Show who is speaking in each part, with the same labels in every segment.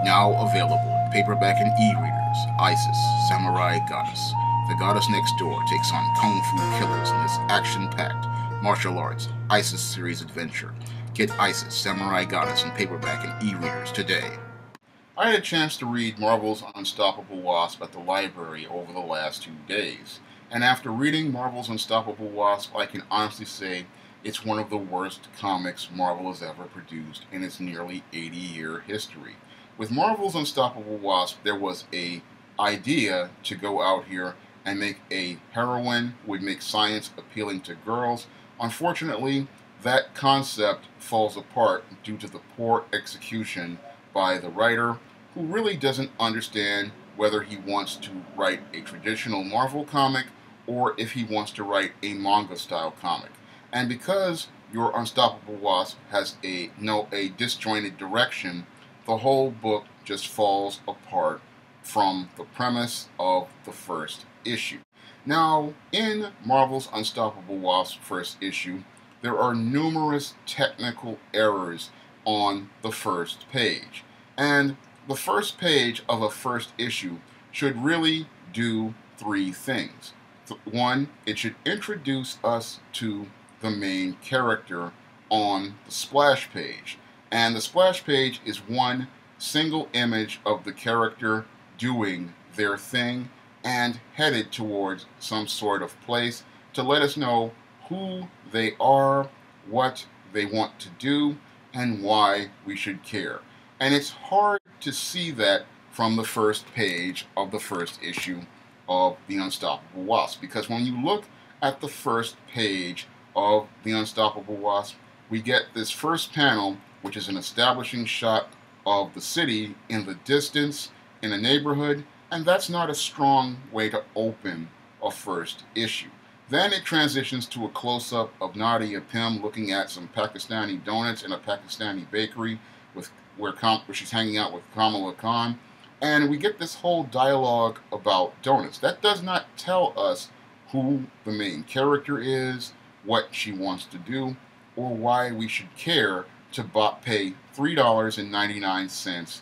Speaker 1: Now available in paperback and e-readers, Isis, Samurai Goddess. The goddess next door takes on kung fu killers in this action-packed martial arts Isis series adventure. Get Isis, Samurai Goddess in paperback and e-readers today. I had a chance to read Marvel's Unstoppable Wasp at the library over the last 2 days, and after reading Marvel's Unstoppable Wasp, I can honestly say it's one of the worst comics Marvel has ever produced in its nearly 80-year history. With Marvel's Unstoppable Wasp, there was a idea to go out here and make a heroine who would make science appealing to girls. Unfortunately, that concept falls apart due to the poor execution by the writer, who really doesn't understand whether he wants to write a traditional Marvel comic or if he wants to write a manga-style comic. And because your Unstoppable Wasp has a disjointed direction, the whole book just falls apart from the premise of the first issue. Now, in Marvel's Unstoppable Wasp first issue, there are numerous technical errors on the first page. And the first page of a first issue should really do 3 things. One, it should introduce us to the main character on the splash page. And the splash page is one single image of the character doing their thing and headed towards some sort of place to let us know who they are, what they want to do, and why we should care. And it's hard to see that from the first page of the first issue of The Unstoppable Wasp, because when you look at the first page of The Unstoppable Wasp, we get this first panel, which is an establishing shot of the city in the distance, in a neighborhood, and that's not a strong way to open a first issue. Then it transitions to a close-up of Nadia Pym looking at some Pakistani donuts in a Pakistani bakery where she's hanging out with Kamala Khan, and we get this whole dialogue about donuts. That does not tell us who the main character is, what she wants to do, or why we should care to pay $3.99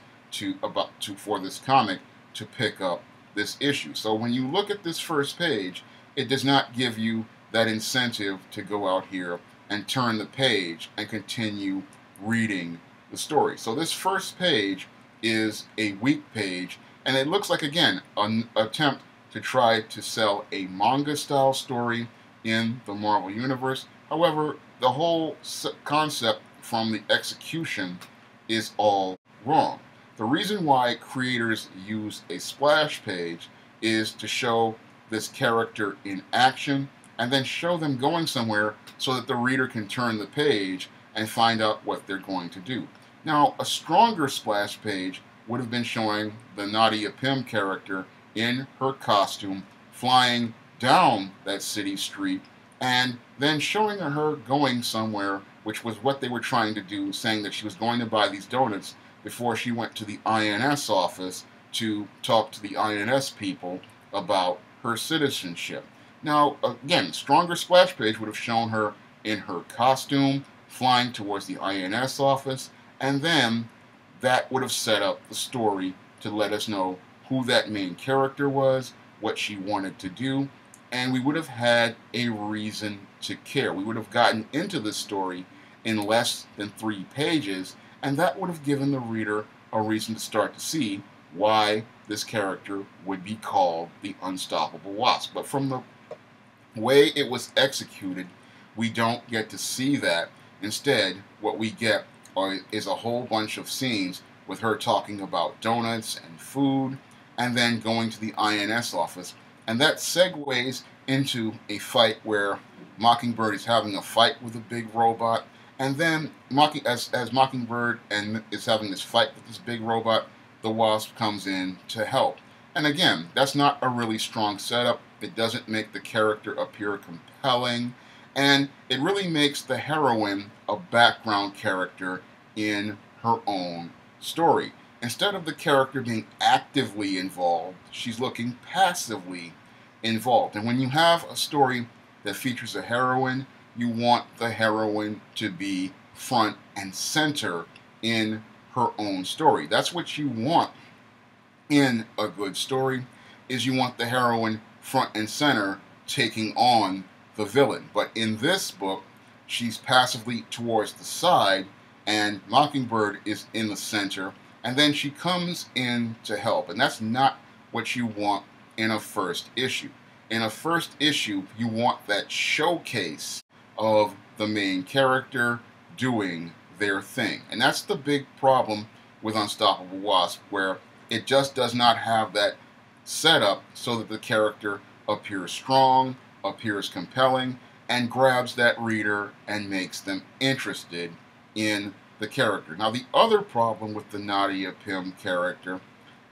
Speaker 1: for this comic to pick up this issue. So when you look at this first page, it does not give you that incentive to go out here and turn the page and continue reading the story. So this first page is a weak page, and it looks like, again, an attempt to try to sell a manga-style story in the Marvel Universe. However, the whole concept from the execution is all wrong. The reason why creators use a splash page is to show this character in action and then show them going somewhere so that the reader can turn the page and find out what they're going to do. Now, a stronger splash page would have been showing the Nadia Pym character in her costume flying down that city street and then showing her going somewhere, which was what they were trying to do, saying that she was going to buy these donuts before she went to the INS office to talk to the INS people about her citizenship. Now, again, stronger splash page would have shown her in her costume, flying towards the INS office, and then that would have set up the story to let us know who that main character was, what she wanted to do, and we would have had a reason to care. We would have gotten into this story in less than 3 pages, and that would have given the reader a reason to start to see why this character would be called the Unstoppable Wasp. But from the way it was executed, we don't get to see that. Instead, what we get is a whole bunch of scenes with her talking about donuts and food, and then going to the INS office. And that segues into a fight where Mockingbird is having a fight with a big robot, and then as Mockingbird is having this fight with this big robot, the Wasp comes in to help. And again, that's not a really strong setup. It doesn't make the character appear compelling, and it really makes the heroine a background character in her own story. Instead of the character being actively involved, she's looking passively involved. And when you have a story that features a heroine, you want the heroine to be front and center in her own story. That's what you want in a good story, is you want the heroine front and center taking on the villain. But in this book, she's passively towards the side, and Mockingbird is in the center, and then she comes in to help. And that's not what you want in a first issue. In a first issue, you want that showcase of the main character doing their thing. And that's the big problem with Unstoppable Wasp, where it just does not have that setup so that the character appears strong, appears compelling, and grabs that reader and makes them interested in the character. Now, the other problem with the Nadia Pym character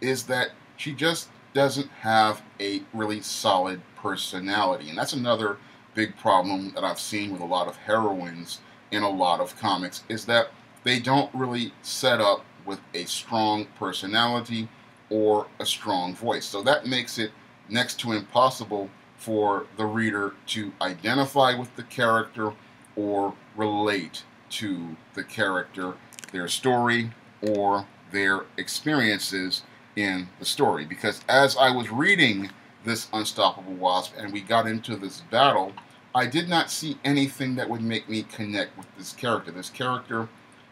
Speaker 1: is that she just doesn't have a really solid personality. And that's another big problem that I've seen with a lot of heroines in a lot of comics, is that they don't really set up with a strong personality or a strong voice. So that makes it next to impossible for the reader to identify with the character or relate to the character, their story, or their experiences in the story. Because as I was reading this Unstoppable Wasp and we got into this battle, I did not see anything that would make me connect with this character. This character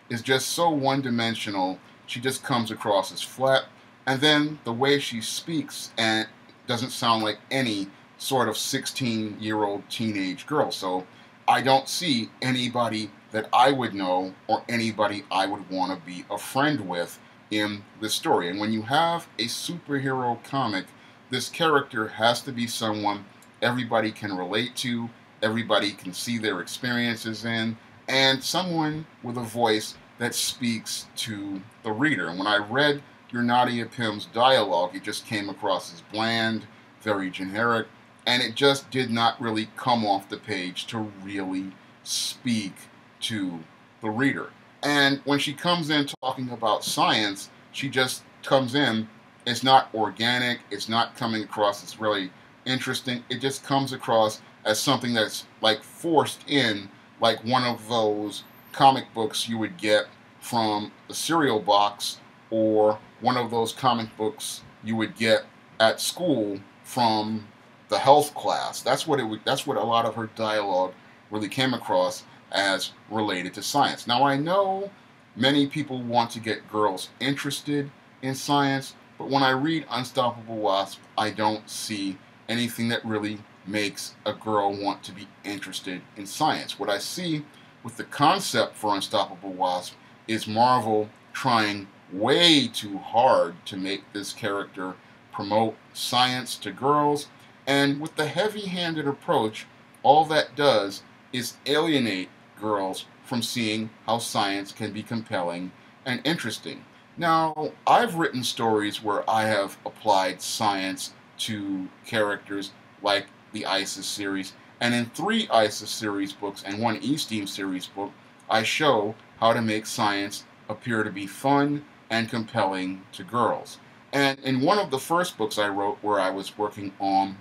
Speaker 1: is just so one-dimensional. She just comes across as flat, and then the way she speaks and doesn't sound like any sort of 16-year-old teenage girl. So I don't see anybody that I would know or anybody I would want to be a friend with in this story. And when you have a superhero comic, this character has to be someone everybody can relate to, everybody can see their experiences in, and someone with a voice that speaks to the reader. And when I read your Nadia Pym's dialogue, it just came across as bland, very generic, and it just did not really come off the page to really speak to the reader. And when she comes in talking about science, she just comes in, it's not organic, it's not coming across as really interesting, it just comes across as something that's like forced in, like one of those comic books you would get from the cereal box, or one of those comic books you would get at school from the health class. That's what a lot of her dialogue really came across as related to science. Now, I know many people want to get girls interested in science, but when I read Unstoppable Wasp, I don't see anything that really makes a girl want to be interested in science. What I see with the concept for Unstoppable Wasp is Marvel trying way too hard to make this character promote science to girls, and with the heavy-handed approach, all that does is alienate girls from seeing how science can be compelling and interesting. Now, I've written stories where I have applied science to characters like the ISIS series, and in 3 ISIS series books and 1 E-Steam series book, I show how to make science appear to be fun and compelling to girls. And in one of the first books I wrote, where I was working on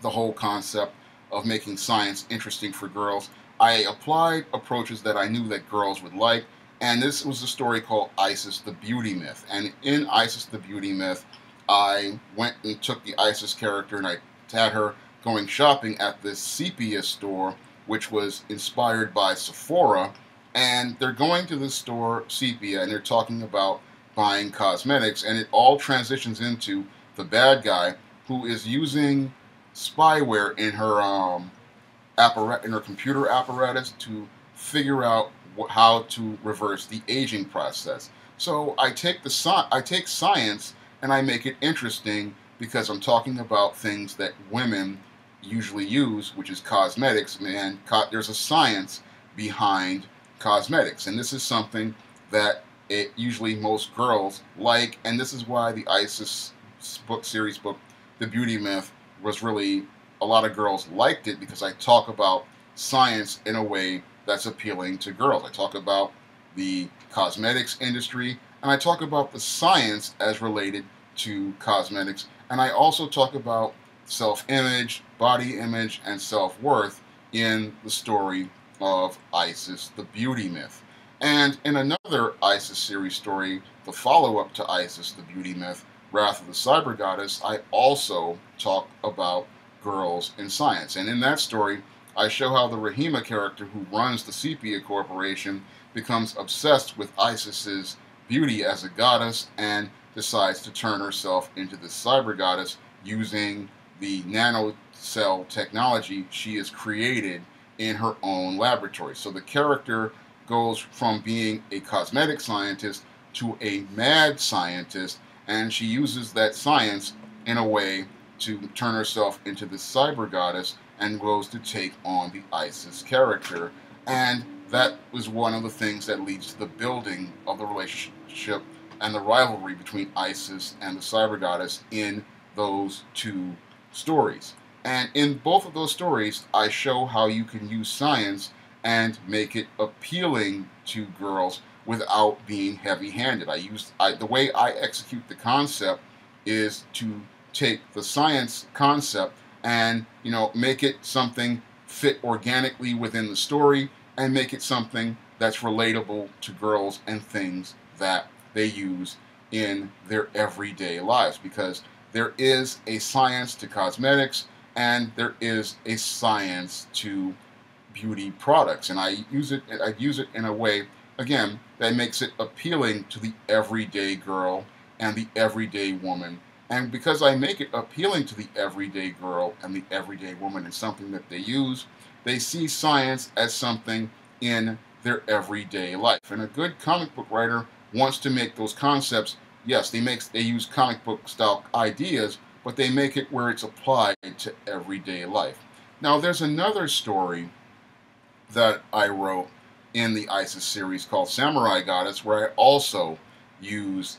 Speaker 1: the whole concept of making science interesting for girls, I applied approaches that I knew that girls would like, and this was a story called Isis the Beauty Myth. And in Isis the Beauty Myth, I went and took the Isis character and I had her going shopping at this sepia store, which was inspired by Sephora, and they're going to this store, Sepia, and they're talking about buying cosmetics, and it all transitions into the bad guy who is using spyware in her computer apparatus to figure out how to reverse the aging process. So I take science and I make it interesting, because I'm talking about things that women usually use, which is cosmetics, and there's a science behind cosmetics, and this is something that usually most girls like, and this is why the ISIS series book, The Beauty Myth, was really, a lot of girls liked it, because I talk about science in a way that's appealing to girls. I talk about the cosmetics industry, and I talk about the science as related to cosmetics, and I also talk about self-image, body image, and self-worth in the story of Isis, the Beauty Myth. And in another Isis series story, the follow-up to Isis, the beauty myth, Wrath of the Cyber Goddess, I also talk about girls in science. And in that story, I show how the Rahima character who runs the Sepia Corporation becomes obsessed with Isis's beauty as a goddess and decides to turn herself into the cyber goddess using the nanocell technology she has created in her own laboratory. So the character goes from being a cosmetic scientist to a mad scientist, and she uses that science in a way to turn herself into the cyber goddess and goes to take on the Isis character. And that was one of the things that leads to the building of the relationship and the rivalry between Isis and the cyber goddess in those two stories. And in both of those stories, I show how you can use science and make it appealing to girls without being heavy-handed. The way I execute the concept is to take the science concept and make it something fit organically within the story and make it something that's relatable to girls and things that they use in their everyday lives, because there is a science to cosmetics and there is a science to beauty products, and I use it in a way, again, that makes it appealing to the everyday girl and the everyday woman. And because I make it appealing to the everyday girl and the everyday woman and something that they see science as something in their everyday life. And a good comic book writer wants to make those concepts, yes, they use comic book style ideas, but they make it where it's applied to everyday life. Now, there's another story that I wrote in the Isis series called Samurai Goddess, where I also use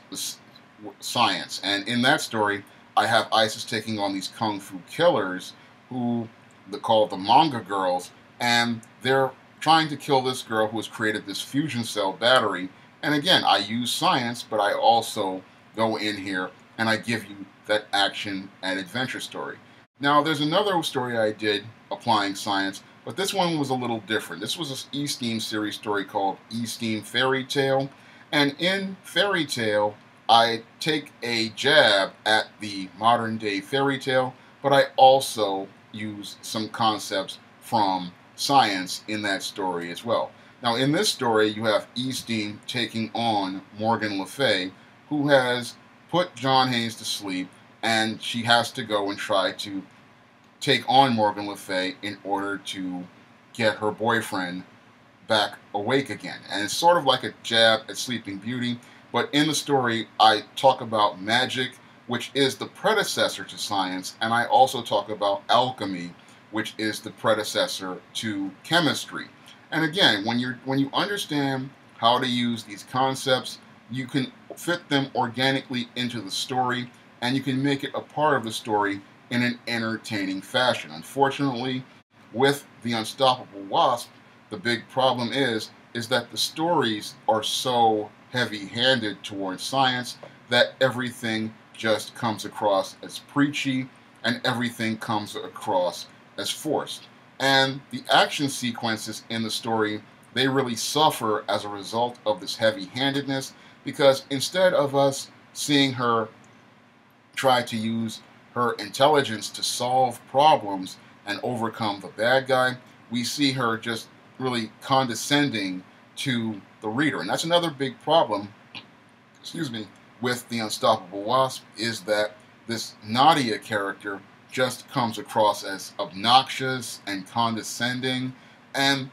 Speaker 1: science. And in that story, I have Isis taking on these kung fu killers who they call the manga girls, and they're trying to kill this girl who has created this fusion cell battery. And again, I use science, but I also go in here and I give you that action and adventure story. Now, there's another story I did applying science, but this one was a little different. This was an E-Steam series story called E-Steam Fairy Tale. And in Fairy Tale, I take a jab at the modern day fairy tale, but I also use some concepts from science in that story as well. Now, in this story, you have E-Steam taking on Morgan Le Fay, who has put John Hayes to sleep, and she has to go and try to take on Morgan Le Fay in order to get her boyfriend back awake again. And it's sort of like a jab at Sleeping Beauty, but in the story I talk about magic, which is the predecessor to science, and I also talk about alchemy, which is the predecessor to chemistry. And again, when you understand how to use these concepts, you can fit them organically into the story, and you can make it a part of the story in an entertaining fashion. Unfortunately, with the Unstoppable Wasp, the big problem is that the stories are so heavy-handed towards science that everything just comes across as preachy and everything comes across as forced. And the action sequences in the story, they really suffer as a result of this heavy-handedness, because instead of us seeing her try to use her intelligence to solve problems and overcome the bad guy, we see her just really condescending to the reader. And that's another big problem, with the Unstoppable Wasp, is that this Nadia character just comes across as obnoxious and condescending, and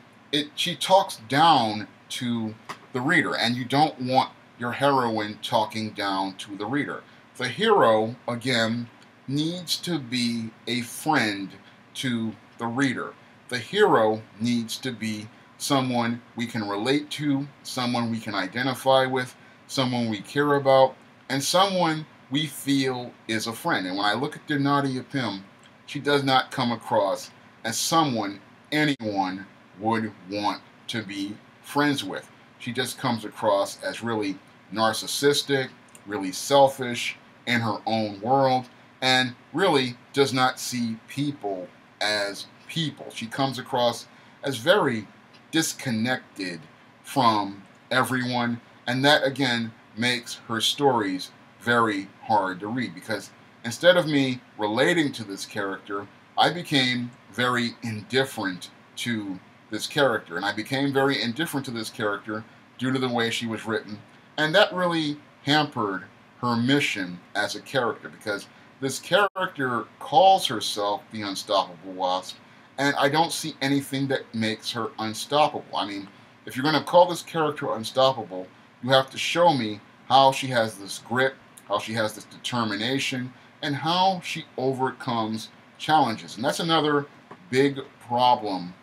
Speaker 1: she talks down to the reader, and you don't want your heroine talking down to the reader. The hero, again, needs to be a friend to the reader. The hero needs to be someone we can relate to, someone we can identify with, someone we care about, and someone we feel is a friend. And when I look at Nadia Pym, she does not come across as someone anyone would want to be friends with. She just comes across as really narcissistic, really selfish in her own world, and really does not see people as people. She comes across as very disconnected from everyone, and that again makes her stories very hard to read because instead of me relating to this character, I became very indifferent to this character. And I became very indifferent to this character due to the way she was written. And that really hampered her mission as a character because this character calls herself the Unstoppable Wasp, and I don't see anything that makes her unstoppable. I mean, if you're going to call this character unstoppable, you have to show me how she has this grit, how she has this determination, and how she overcomes challenges. And that's another big problem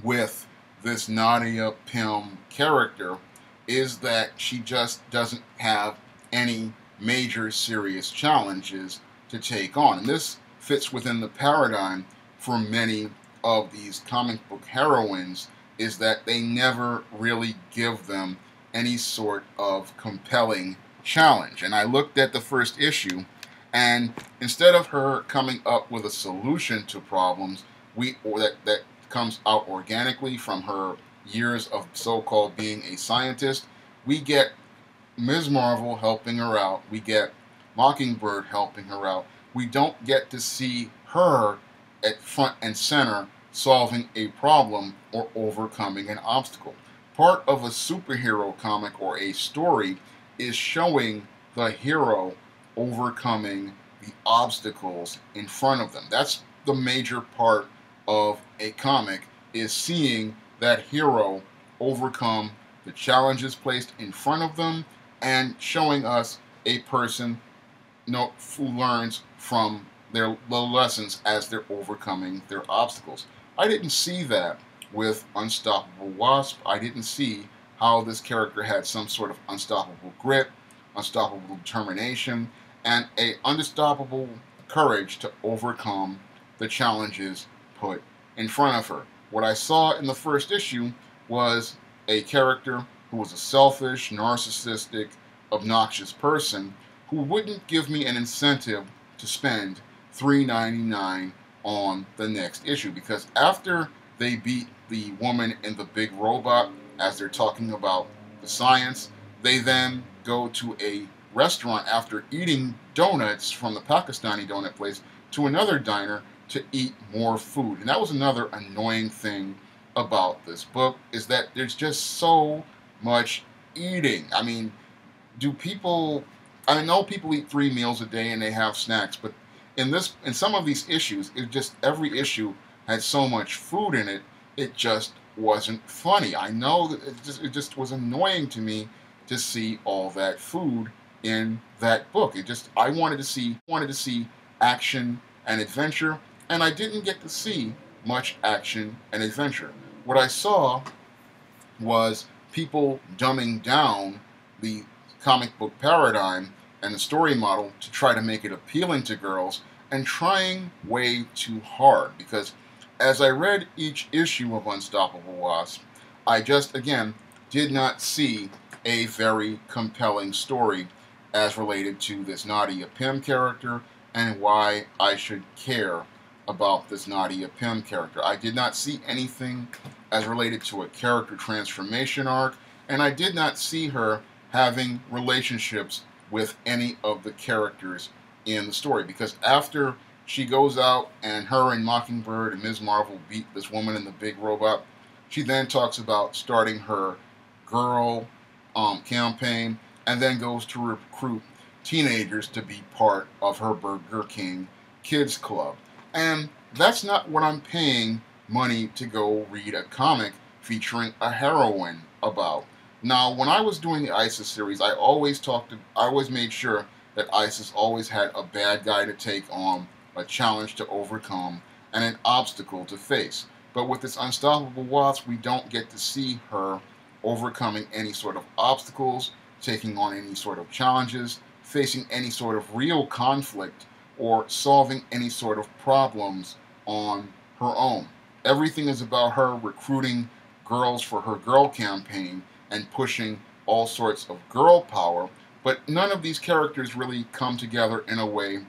Speaker 1: with this Nadia Pym character is that she just doesn't have any major serious challenges to take on. And this fits within the paradigm for many of these comic book heroines is that they never really give them any sort of compelling challenge. And I looked at the first issue, and instead of her coming up with a solution to problems that comes out organically from her years of so-called being a scientist, we get Ms. Marvel helping her out. We get Mockingbird helping her out. We don't get to see her at front and center solving a problem or overcoming an obstacle. Part of a superhero comic or a story is showing the hero overcoming the obstacles in front of them. That's the major part of a comic, is seeing that hero overcome the challenges placed in front of them and showing us a person who learns from the lessons as they're overcoming their obstacles. I didn't see that with Unstoppable Wasp. I didn't see how this character had some sort of unstoppable grit, unstoppable determination, and a unstoppable courage to overcome the challenges put in front of her. What I saw in the first issue was a character who was a selfish, narcissistic, obnoxious person who wouldn't give me an incentive to spend $3.99 on the next issue, because after they beat the woman in the big robot as they're talking about the science, they then go to a restaurant after eating donuts from the Pakistani donut place to another diner to eat more food. And that was another annoying thing about this book, is that there's just so much eating. I mean, I know people eat 3 meals a day and they have snacks, but in some of these issues, every issue had so much food in it, it just wasn't funny. I know that it just was annoying to me to see all that food in that book. I wanted to see action and adventure, and I didn't get to see much action and adventure. What I saw was people dumbing down the comic book paradigm and the story model to try to make it appealing to girls, and trying way too hard, because as I read each issue of Unstoppable Wasp, I just, again, did not see a very compelling story as related to this Nadia Pym character and why I should care about this Nadia Pym character. I did not see anything as related to a character transformation arc, and I did not see her having relationships with any of the characters in the story, because after she goes out and her and Mockingbird and Ms. Marvel beat this woman in the big robot, she then talks about starting her G.I.R.L campaign, and then goes to recruit teenagers to be part of her Burger King Kids Club. And that's not what I'm paying money to go read a comic featuring a heroine about. Now, when I was doing the ISIS series, I always made sure that ISIS always had a bad guy to take on, a challenge to overcome, and an obstacle to face. But with this Unstoppable Wasp, we don't get to see her overcoming any sort of obstacles, taking on any sort of challenges, facing any sort of real conflict, or solving any sort of problems on her own. Everything is about her recruiting girls for her G.I.R.L campaign and pushing all sorts of girl power, but none of these characters really come together in a way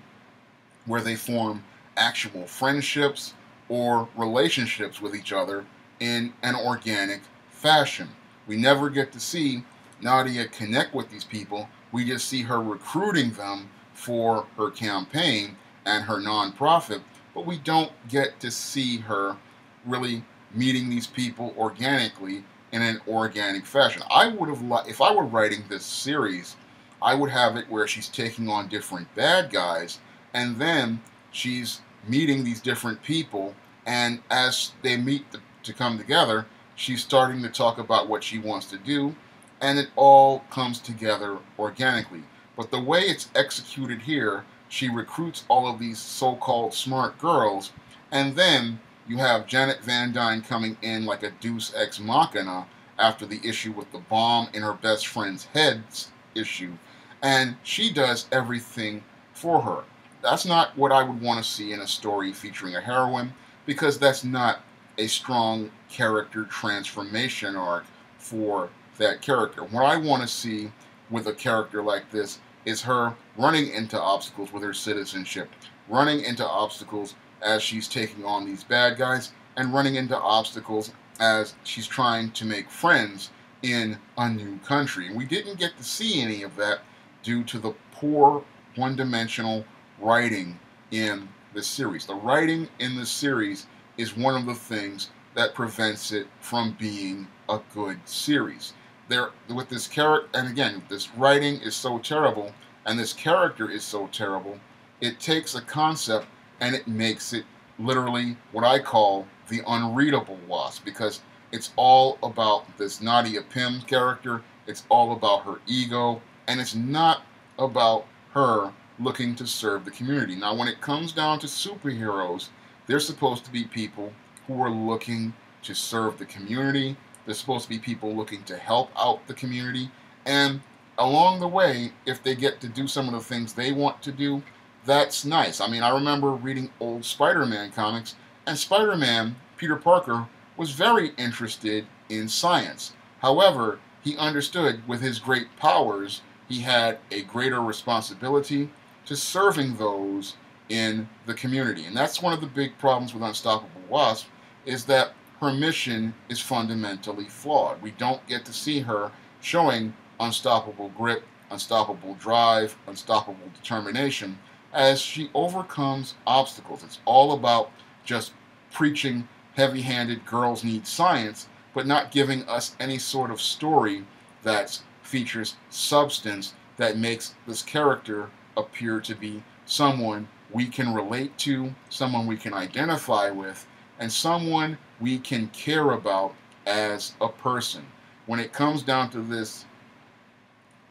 Speaker 1: where they form actual friendships or relationships with each other in an organic fashion. We never get to see Nadia connect with these people. We just see her recruiting them for her campaign and her nonprofit, but we don't get to see her really meeting these people organically in an organic fashion. I would have, if I were writing this series, I would have it where she's taking on different bad guys, and then she's meeting these different people, and as they meet to come together, she's starting to talk about what she wants to do, and it all comes together organically. But the way it's executed here, she recruits all of these so-called smart girls, and then you have Janet Van Dyne coming in like a deus ex machina after the issue with the bomb in her best friend's head's issue, and she does everything for her. That's not what I would want to see in a story featuring a heroine, because that's not a strong character transformation arc for that character. What I want to see with a character like this is her running into obstacles with her citizenship, running into obstacles as she's taking on these bad guys, and running into obstacles as she's trying to make friends in a new country. And we didn't get to see any of that due to the poor one-dimensional writing in this series. The writing in this series is one of the things that prevents it from being a good series. There, with this character, and again, this writing is so terrible, and this character is so terrible, it takes a concept and it makes it literally what I call the unreadable Wasp, because it's all about this Nadia Pym character, it's all about her ego, and it's not about her looking to serve the community. Now, when it comes down to superheroes, they're supposed to be people who are looking to serve the community. They're supposed to be people looking to help out the community. And along the way, if they get to do some of the things they want to do, that's nice. I mean, I remember reading old Spider-Man comics, and Spider-Man, Peter Parker, was very interested in science. However, he understood with his great powers, he had a greater responsibility to serving those in the community. And that's one of the big problems with Unstoppable Wasp, is that her mission is fundamentally flawed. We don't get to see her showing unstoppable grit, unstoppable drive, unstoppable determination as she overcomes obstacles. It's all about just preaching heavy-handed girls need science, but not giving us any sort of story that features substance that makes this character appear to be someone we can relate to, someone we can identify with, and someone we can care about as a person. When it comes down to this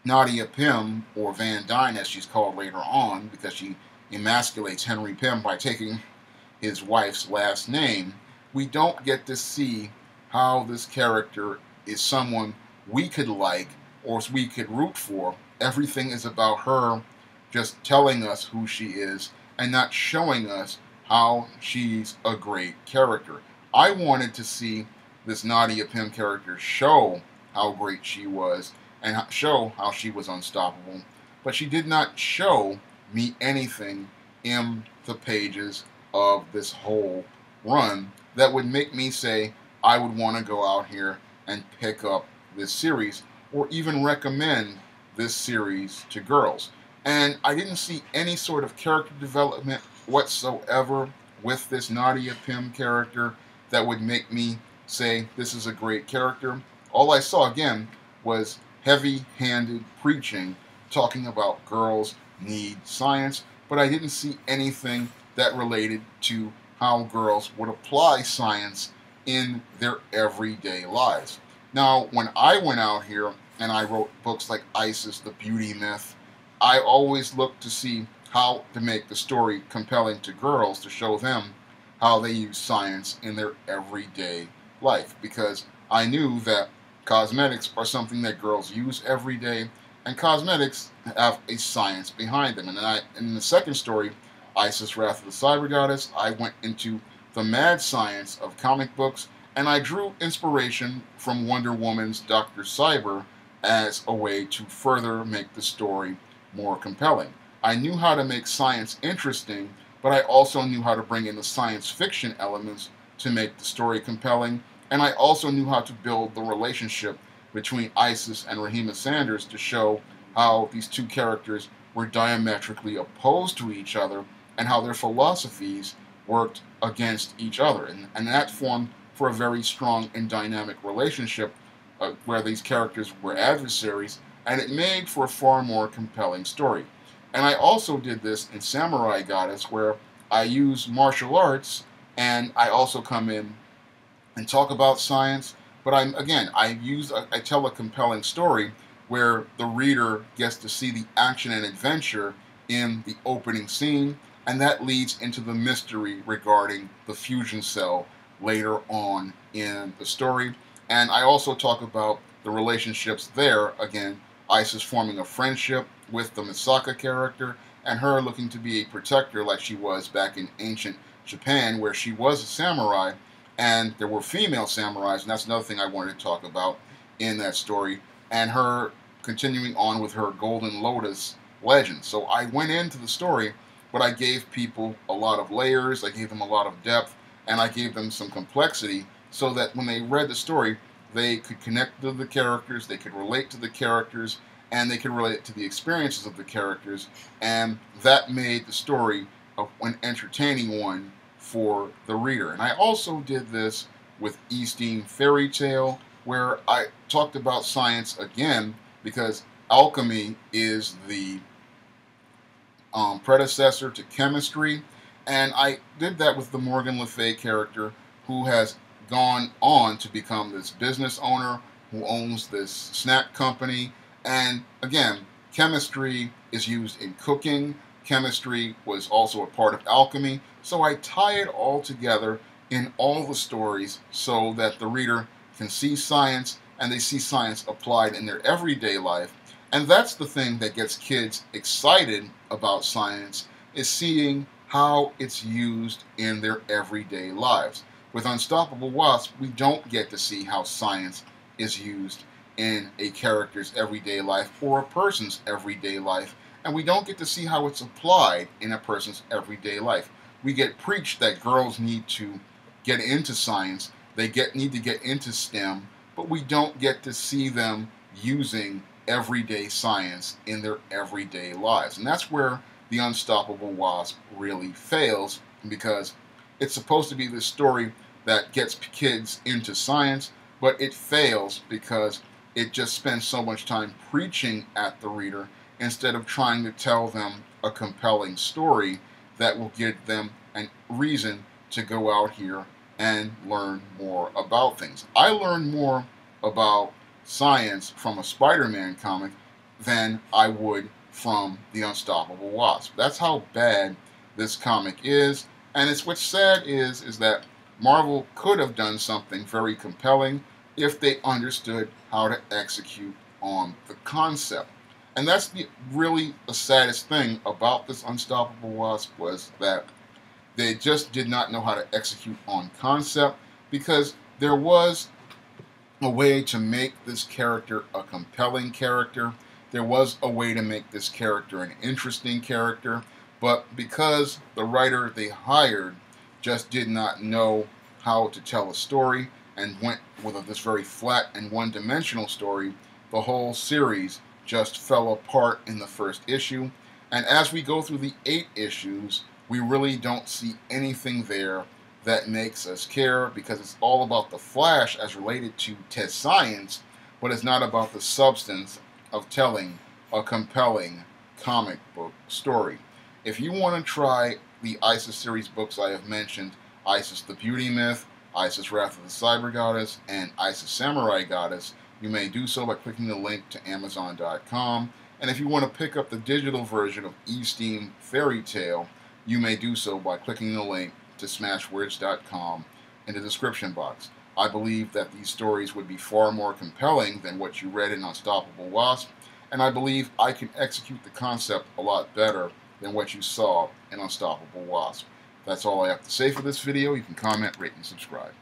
Speaker 1: Nadia Pym, or Van Dyne as she's called later on, because she emasculates Henry Pym by taking his wife's last name, we don't get to see how this character is someone we could like or we could root for. Everything is about her just telling us who she is and not showing us how she's a great character. I wanted to see this Nadia Pym character show how great she was and show how she was unstoppable, but she did not show me anything in the pages of this whole run that would make me say I would want to go out here and pick up this series or even recommend this series to girls. And I didn't see any sort of character development whatsoever with this Nadia Pym character that would make me say this is a great character. All I saw again was heavy-handed preaching talking about girls need science, but I didn't see anything that related to how girls would apply science in their everyday lives. Now, when I went out here and I wrote books like Isis, the Beauty Myth, I always looked to see how to make the story compelling to girls, to show them how they use science in their everyday life, because I knew that cosmetics are something that girls use every day, and cosmetics have a science behind them. And then in the second story, Isis, Wrath of the Cyber Goddess, I went into the mad science of comic books, and I drew inspiration from Wonder Woman's Dr. Cyber as a way to further make the story more compelling. I knew how to make science interesting, but I also knew how to bring in the science fiction elements to make the story compelling, and I also knew how to build the relationship between Isis and Rahima Sanders to show how these two characters were diametrically opposed to each other and how their philosophies worked against each other. And that formed for a very strong and dynamic relationship where these characters were adversaries, and it made for a far more compelling story. And I also did this in Samurai Goddess, where I use martial arts, and I also come in and talk about science. But I tell a compelling story where the reader gets to see the action and adventure in the opening scene, and that leads into the mystery regarding the fusion cell later on in the story. And I also talk about the relationships there. Again, Isis forming a friendship with the Misaka character, and her looking to be a protector like she was back in ancient Japan, where she was a samurai, and there were female samurais, and that's another thing I wanted to talk about in that story, and her continuing on with her Golden Lotus legend. So I went into the story, but I gave people a lot of layers, I gave them a lot of depth, and I gave them some complexity so that when they read the story, they could connect to the characters, they could relate to the characters, and they could relate to the experiences of the characters, and that made the story an entertaining one for the reader. And I also did this with Eastern Fairy Tale, where I talked about science again, because alchemy is the predecessor to chemistry, and I did that with the Morgan Le Fay character, who has gone on to become this business owner who owns this snack company. And again, chemistry is used in cooking. Chemistry was also a part of alchemy. So I tie it all together in all the stories so that the reader can see science, and they see science applied in their everyday life. And that's the thing that gets kids excited about science, is seeing how it's used in their everyday lives. With Unstoppable Wasp, we don't get to see how science is used in a character's everyday life or a person's everyday life, and we don't get to see how it's applied in a person's everyday life. We get preached that girls need to get into science, need to get into STEM, but we don't get to see them using everyday science in their everyday lives. And that's where the Unstoppable Wasp really fails, because it's supposed to be this story that gets kids into science, but it fails because it just spends so much time preaching at the reader instead of trying to tell them a compelling story that will give them a reason to go out here and learn more about things. I learned more about science from a Spider-Man comic than I would from the Unstoppable Wasp. That's how bad this comic is, and it's what's sad is that Marvel could have done something very compelling if they understood how to execute on the concept. And that's really the saddest thing about this Unstoppable Wasp, was that they just did not know how to execute on concept, because there was a way to make this character a compelling character. There was a way to make this character an interesting character, but because the writer they hired just did not know how to tell a story and went with this very flat and one-dimensional story, the whole series just fell apart in the first issue. And as we go through the 8 issues, we really don't see anything there that makes us care, because it's all about the Flash as related to test science, but it's not about the substance of telling a compelling comic book story. If you want to try the Isis series books I have mentioned, Isis the Beauty Myth, Isis Wrath of the Cyber Goddess, and Isis Samurai Goddess, you may do so by clicking the link to Amazon.com. And if you want to pick up the digital version of Eastern Fairy Tale, you may do so by clicking the link to Smashwords.com in the description box. I believe that these stories would be far more compelling than what you read in Unstoppable Wasp, and I believe I can execute the concept a lot better than what you saw in Unstoppable Wasp. That's all I have to say for this video. You can comment, rate, and subscribe.